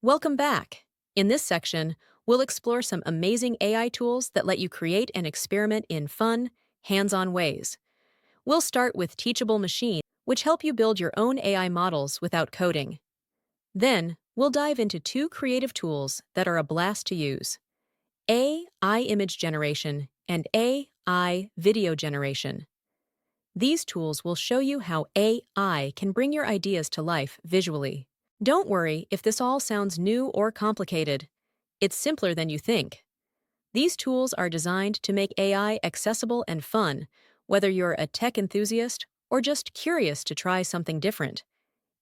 Welcome back. In this section, we'll explore some amazing AI tools that let you create and experiment in fun, hands-on ways. We'll start with Teachable Machine, which help you build your own AI models without coding. Then, we'll dive into two creative tools that are a blast to use: AI image generation and AI video generation. These tools will show you how AI can bring your ideas to life visually. Don't worry if this all sounds new or complicated. It's simpler than you think. These tools are designed to make AI accessible and fun, whether you're a tech enthusiast or just curious to try something different.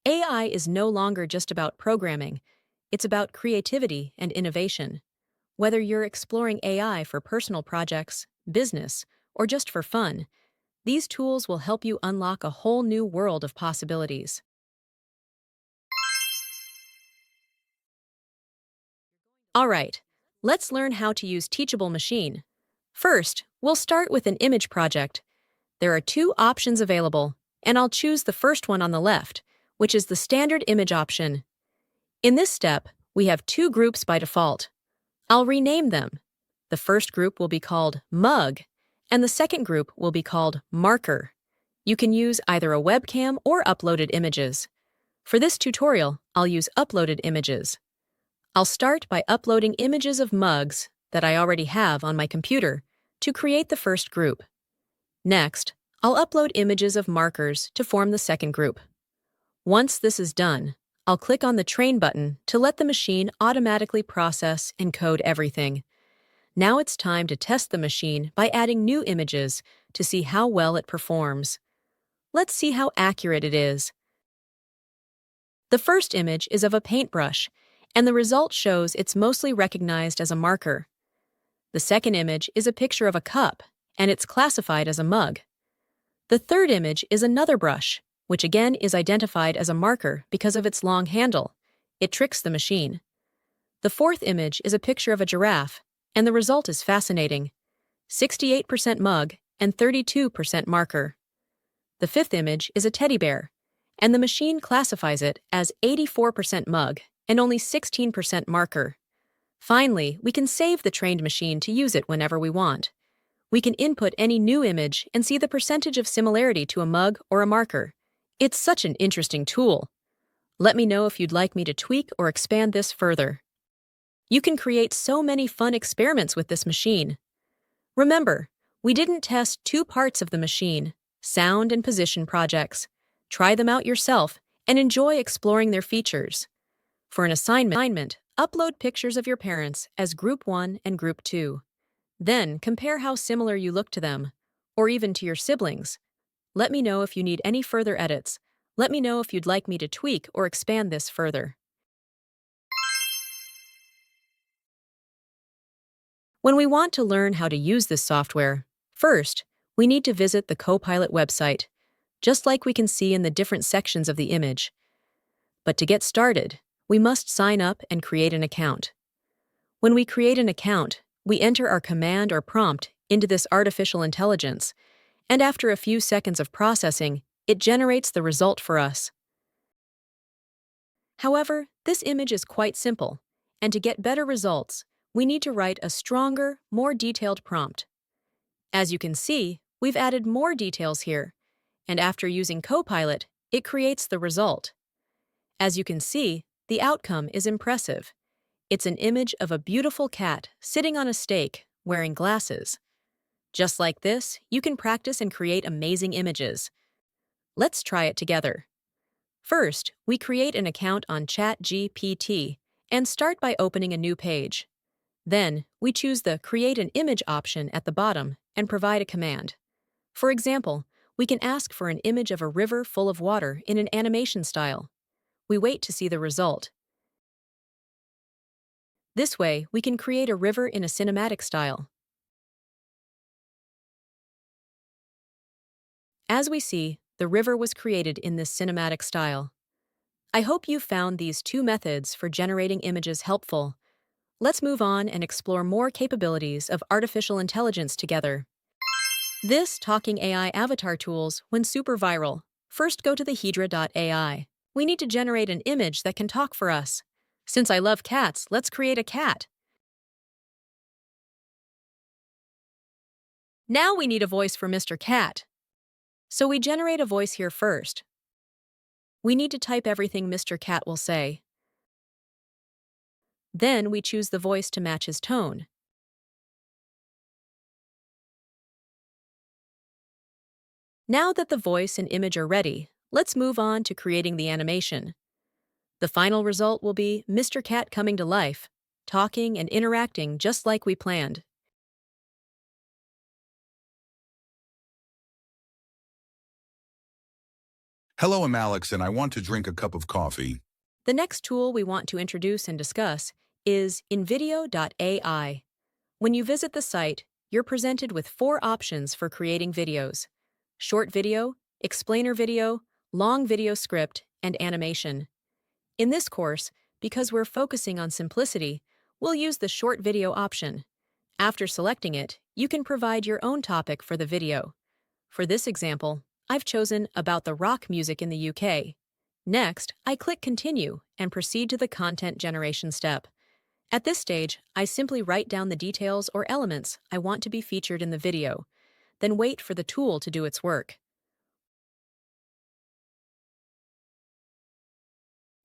AI is no longer just about programming, it's about creativity and innovation. Whether you're exploring AI for personal projects, business, or just for fun, these tools will help you unlock a whole new world of possibilities. All right, let's learn how to use Teachable Machine. First, we'll start with an image project. There are two options available, and I'll choose the first one on the left, which is the standard image option. In this step, we have two groups by default. I'll rename them. The first group will be called Mug, and the second group will be called Marker. You can use either a webcam or uploaded images. For this tutorial, I'll use uploaded images. I'll start by uploading images of mugs that I already have on my computer to create the first group. Next, I'll upload images of markers to form the second group. Once this is done, I'll click on the Train button to let the machine automatically process and code everything. Now it's time to test the machine by adding new images to see how well it performs. Let's see how accurate it is. The first image is of a paintbrush, and the result shows it's mostly recognized as a marker. The second image is a picture of a cup, and it's classified as a mug. The third image is another brush, which again is identified as a marker because of its long handle. It tricks the machine. The fourth image is a picture of a giraffe, and the result is fascinating: 68% mug and 32% marker. The fifth image is a teddy bear, and the machine classifies it as 84% mug and only 16% marker. Finally, we can save the trained machine to use it whenever we want. We can input any new image and see the percentage of similarity to a mug or a marker. It's such an interesting tool. Let me know if you'd like me to tweak or expand this further. You can create so many fun experiments with this machine. Remember, we didn't test two parts of the machine: sound and position projects. Try them out yourself and enjoy exploring their features. For an assignment, upload pictures of your parents as Group 1 and Group 2. Then compare how similar you look to them, or even to your siblings. Let me know if you need any further edits. Let me know if you'd like me to tweak or expand this further. When we want to learn how to use this software, first, we need to visit the Copilot website, just like we can see in the different sections of the image. But to get started, we must sign up and create an account. When we create an account, we enter our command or prompt into this artificial intelligence, and after a few seconds of processing, it generates the result for us. However, this image is quite simple, and to get better results, we need to write a stronger, more detailed prompt. As you can see, we've added more details here, and after using Copilot, it creates the result. As you can see, the outcome is impressive. It's an image of a beautiful cat sitting on a stake, wearing glasses. Just like this, you can practice and create amazing images. Let's try it together. First, we create an account on ChatGPT and start by opening a new page. Then, we choose the Create an Image option at the bottom and provide a command. For example, we can ask for an image of a river full of water in an animation style. We wait to see the result. This way, we can create a river in a cinematic style. As we see, the river was created in this cinematic style. I hope you found these two methods for generating images helpful. Let's move on and explore more capabilities of artificial intelligence together. This Talking AI avatar tools went super viral. First, go to the Hydra.ai. We need to generate an image that can talk for us. Since I love cats, let's create a cat. Now we need a voice for Mr. Cat. So we generate a voice here first. We need to type everything Mr. Cat will say. Then we choose the voice to match his tone. Now that the voice and image are ready, let's move on to creating the animation. The final result will be Mr. Cat coming to life, talking and interacting just like we planned. Hello, I'm Alex, and I want to drink a cup of coffee. The next tool we want to introduce and discuss is invideo.ai. When you visit the site, you're presented with 4 options for creating videos: short video, explainer video, long video script, and animation. In this course, because we're focusing on simplicity, we'll use the short video option. After selecting it, you can provide your own topic for the video. For this example, I've chosen about the rock music in the UK. Next, I click Continue and proceed to the content generation step. At this stage, I simply write down the details or elements I want to be featured in the video, then wait for the tool to do its work.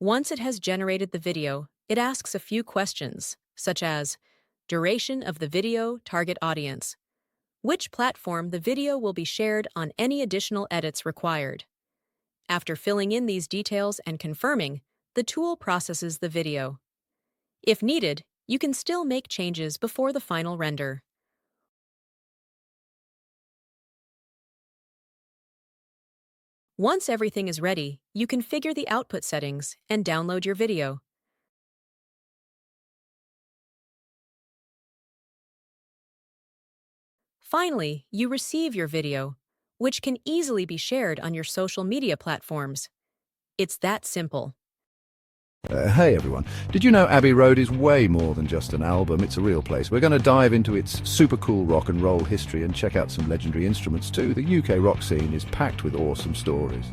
Once it has generated the video, it asks a few questions, such as duration of the video, target audience, which platform the video will be shared on, any additional edits required. After filling in these details and confirming, the tool processes the video. If needed, you can still make changes before the final render. Once everything is ready, you configure the output settings and download your video. Finally, you receive your video, which can easily be shared on your social media platforms. It's that simple. Hey everyone, did you know Abbey Road is way more than just an album? It's a real place. We're going to dive into its super cool rock and roll history and check out some legendary instruments too. The UK rock scene is packed with awesome stories.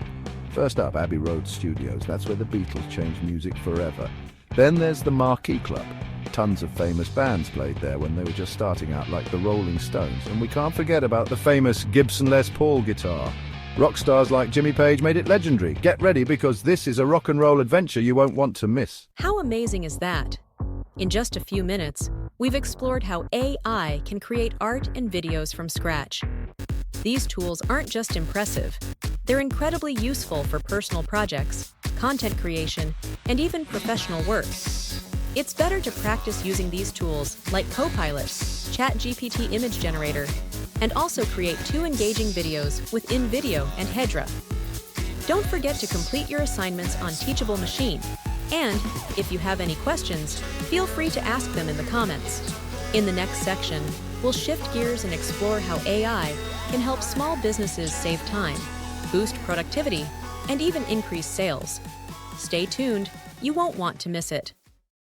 First up, Abbey Road Studios. That's where the Beatles changed music forever. Then there's the Marquee Club. Tons of famous bands played there when they were just starting out, like the Rolling Stones. And we can't forget about the famous Gibson Les Paul guitar. Rock stars like Jimmy Page made it legendary. Get ready, because this is a rock and roll adventure you won't want to miss. How amazing is that? In just a few minutes, we've explored how AI can create art and videos from scratch. These tools aren't just impressive, they're incredibly useful for personal projects, content creation, and even professional work. It's better to practice using these tools like Copilot, ChatGPT image generator, and also create 2 engaging videos with InVideo and Hedra. Don't forget to complete your assignments on Teachable Machine, and if you have any questions, feel free to ask them in the comments. In the next section, we'll shift gears and explore how AI can help small businesses save time, boost productivity, and even increase sales. Stay tuned, you won't want to miss it.